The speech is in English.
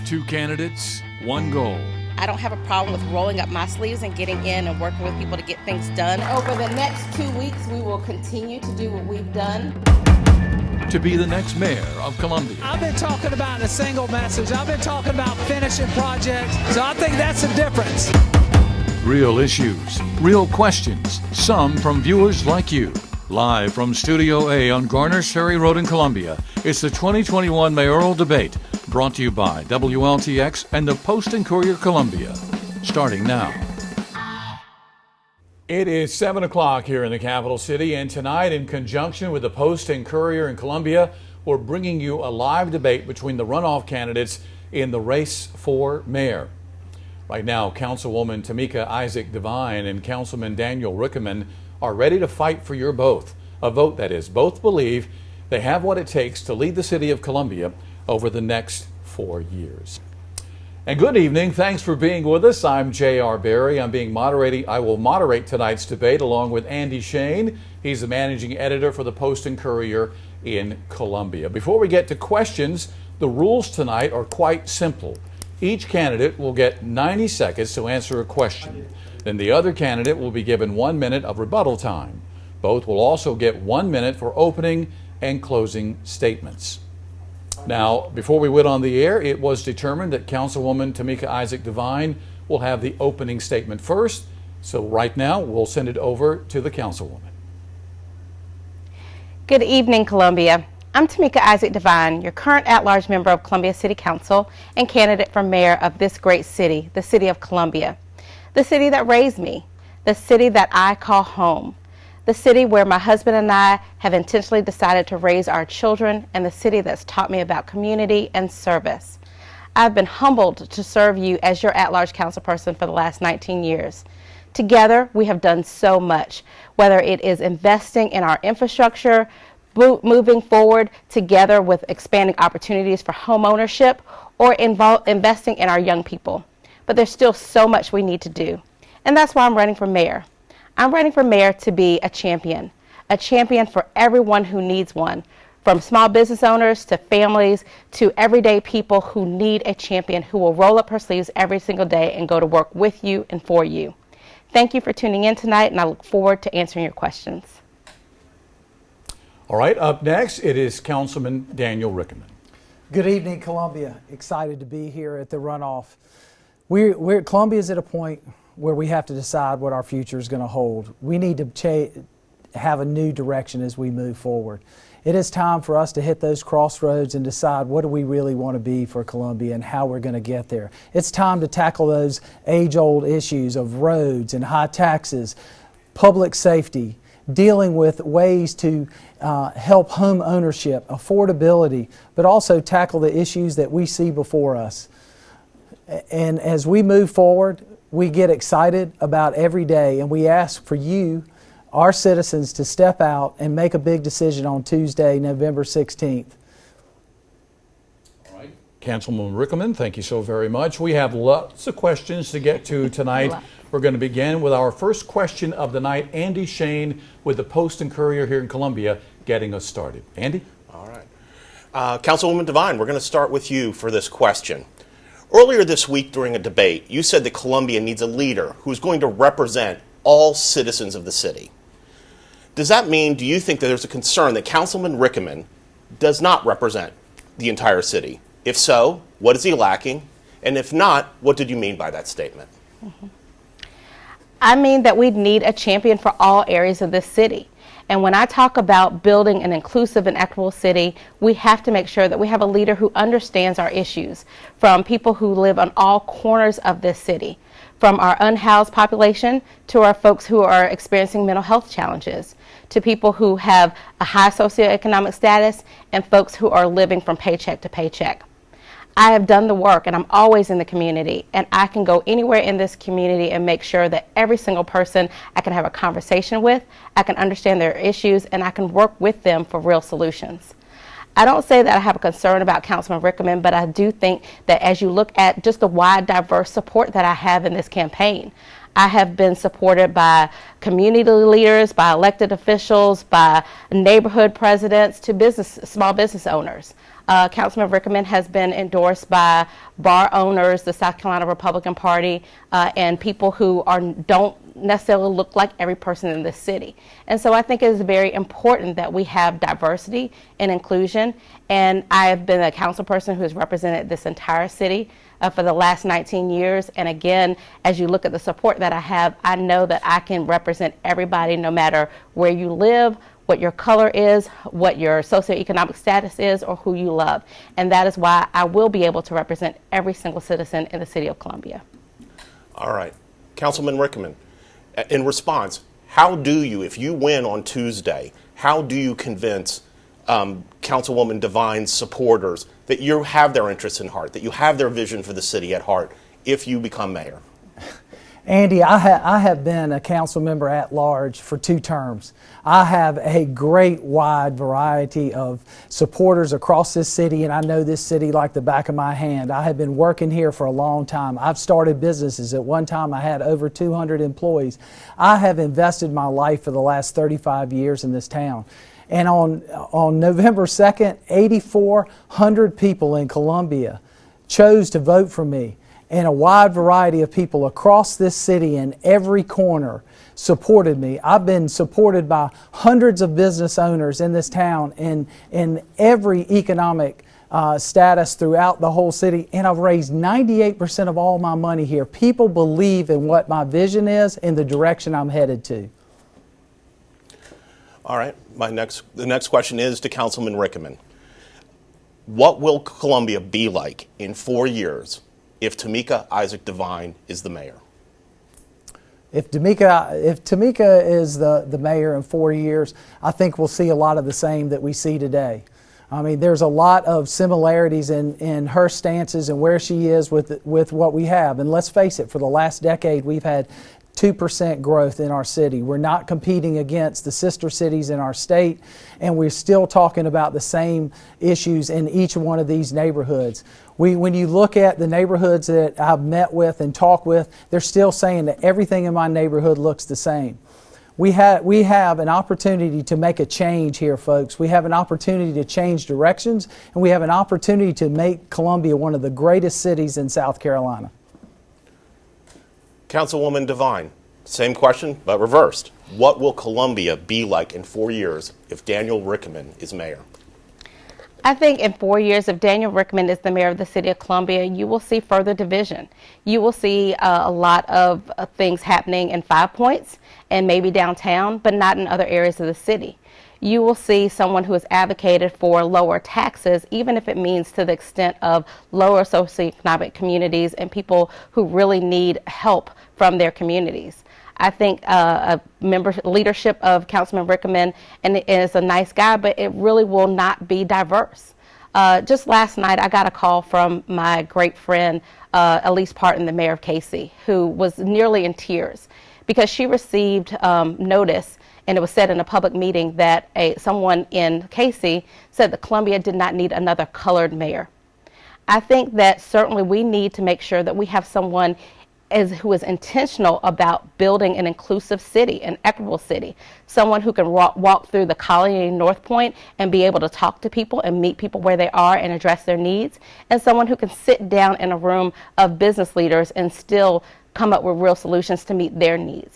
Two candidates, one goal. I don't have a problem with rolling up my sleeves and getting in and working with people to get things done. Over the next 2 weeks, we will continue to do what we've done. To be the next mayor of Columbia. I've been talking about a single message. I've been talking about finishing projects. So I think that's the difference. Real issues, real questions, some from viewers like you. Live from Studio A on Garner's Ferry Road in Columbia, it's the 2021 mayoral debate, brought to you by WLTX and the Post and Courier Columbia. Starting now. It is 7 o'clock here in the capital city, and tonight, in conjunction with the Post and Courier in Columbia, we're bringing you a live debate between the runoff candidates in the race for mayor. Right now, Councilwoman Tameika Devine and Councilman Daniel Rickenmann are ready to fight for your vote. Both believe they have what it takes to lead the city of Columbia over the next 4 years. And good evening. Thanks for being with us. I'm J.R. Berry. I will moderate tonight's debate along with Andy Shain. He's the managing editor for the Post and Courier in Columbia. Before we get to questions, the rules tonight are quite simple. Each candidate will get 90 seconds to answer a question. Then the other candidate will be given 1 minute of rebuttal time. Both will also get 1 minute for opening and closing statements. Now, before we went on the air, it was determined that Councilwoman Tameika Devine will have the opening statement first. So right now, we'll send it over to the Councilwoman. Good evening, Columbia. I'm Tameika Devine, your current at-large member of Columbia City Council and candidate for mayor of this great city, the city of Columbia. The city that raised me, the city that I call home, the city where my husband and I have intentionally decided to raise our children, and the city that's taught me about community and service. I've been humbled to serve you as your at-large councilperson for the last 19 years. Together, we have done so much, whether it is investing in our infrastructure, moving forward together with expanding opportunities for home ownership, or investing in our young people. But there's still so much we need to do. And that's why I'm running for mayor. I'm running for mayor to be a champion for everyone who needs one, from small business owners to families to everyday people who need a champion who will roll up her sleeves every single day and go to work with you and for you. Thank you for tuning in tonight, and I look forward to answering your questions. All right, up next, it is Councilman Daniel Rickenmann. Good evening, Columbia. Excited to be here at the runoff. Columbia is at a point where we have to decide what our future is going to hold. We need to have a new direction as we move forward. It is time for us to hit those crossroads and decide what do we really want to be for Columbia and how we're going to get there. It's time to tackle those age-old issues of roads and high taxes, public safety, dealing with ways to help home ownership, affordability, but also tackle the issues that we see before us. And as we move forward, we get excited about every day, and we ask for you, our citizens, to step out and make a big decision on Tuesday, November 16th. All right. Councilman Rickenmann, thank you so very much. We have lots of questions to get to tonight. We're going to begin with our first question of the night. Andy Shain with the Post and Courier here in Columbia getting us started. Andy? All right. Councilwoman Devine, we're going to start with you for this question. Earlier this week during a debate, you said that Columbia needs a leader who's going to represent all citizens of the city. Does that mean, do you think that there's a concern that Councilman Rickenmann does not represent the entire city? If so, what is he lacking? And if not, what did you mean by that statement? I mean that we need a champion for all areas of this city. And when I talk about building an inclusive and equitable city, we have to make sure that we have a leader who understands our issues, from people who live on all corners of this city, from our unhoused population to our folks who are experiencing mental health challenges, to people who have a high socioeconomic status, and folks who are living from paycheck to paycheck. I have done the work, and I'm always in the community, and I can go anywhere in this community and make sure that every single person I can have a conversation with, I can understand their issues, and I can work with them for real solutions. I don't say that I have a concern about Councilman Rickenmann, but I do think that as you look at just the wide, diverse support that I have in this campaign, I have been supported by community leaders, by elected officials, by neighborhood presidents, to small business owners. Councilman Rickenmann has been endorsed by bar owners, the South Carolina Republican Party, and people who don't necessarily look like every person in the city. And so I think it is very important that we have diversity and inclusion. And I have been a council person who has represented this entire city for the last 19 years. And again, as you look at the support that I have, I know that I can represent everybody no matter where you live, what your color is, what your socioeconomic status is, or who you love. And that is why I will be able to represent every single citizen in the city of Columbia. All right. Councilman Rickenmann, in response, how do you, if you win on Tuesday, how do you convince Councilwoman Devine's supporters that you have their interests in heart, that you have their vision for the city at heart if you become mayor? Andy, I have been a council member at large for 2 terms. I have a great wide variety of supporters across this city, and I know this city like the back of my hand. I have been working here for a long time. I've started businesses. At one time, I had over 200 employees. I have invested my life for the last 35 years in this town. And on November 2nd, 8,400 people in Columbia chose to vote for me. And a wide variety of people across this city in every corner supported me. I've been supported by hundreds of business owners in this town in every economic status throughout the whole city. And I've raised 98% of all my money here. People believe in what my vision is and the direction I'm headed to. All right. The next question is to Councilman Rickenmann. What will Columbia be like in 4 years if Tameika Isaac Devine is the mayor? If Tameika is the mayor in 4 years, I think we'll see a lot of the same that we see today. I mean, there's a lot of similarities in her stances and where she is with what we have. And let's face it, for the last decade, we've had 2% growth in our city. We're not competing against the sister cities in our state, and we're still talking about the same issues in each one of these neighborhoods. When you look at the neighborhoods that I've met with and talked with, they're still saying that everything in my neighborhood looks the same. We have an opportunity to make a change here, folks. We have an opportunity to change directions, and we have an opportunity to make Columbia one of the greatest cities in South Carolina. Councilwoman Devine, same question, but reversed. What will Columbia be like in 4 years if Daniel Rickenmann is mayor? I think in 4 years, if Daniel Rickenmann is the mayor of the city of Columbia, you will see further division. You will see a lot of things happening in 5 Points and maybe downtown, but not in other areas of the city. You will see someone who has advocated for lower taxes, even if it means to the extent of lower socioeconomic communities and people who really need help from their communities. I think leadership of Councilman Rickenmann is a nice guy, but it really will not be diverse. Just last night, I got a call from my great friend, Elise Parton, the mayor of KC, who was nearly in tears because she received notice, and it was said in a public meeting that someone in KC said that Columbia did not need another colored mayor. I think that certainly we need to make sure that we have someone who is intentional about building an inclusive city, an equitable city, someone who can walk through the colony in North Point and be able to talk to people and meet people where they are and address their needs, and someone who can sit down in a room of business leaders and still come up with real solutions to meet their needs.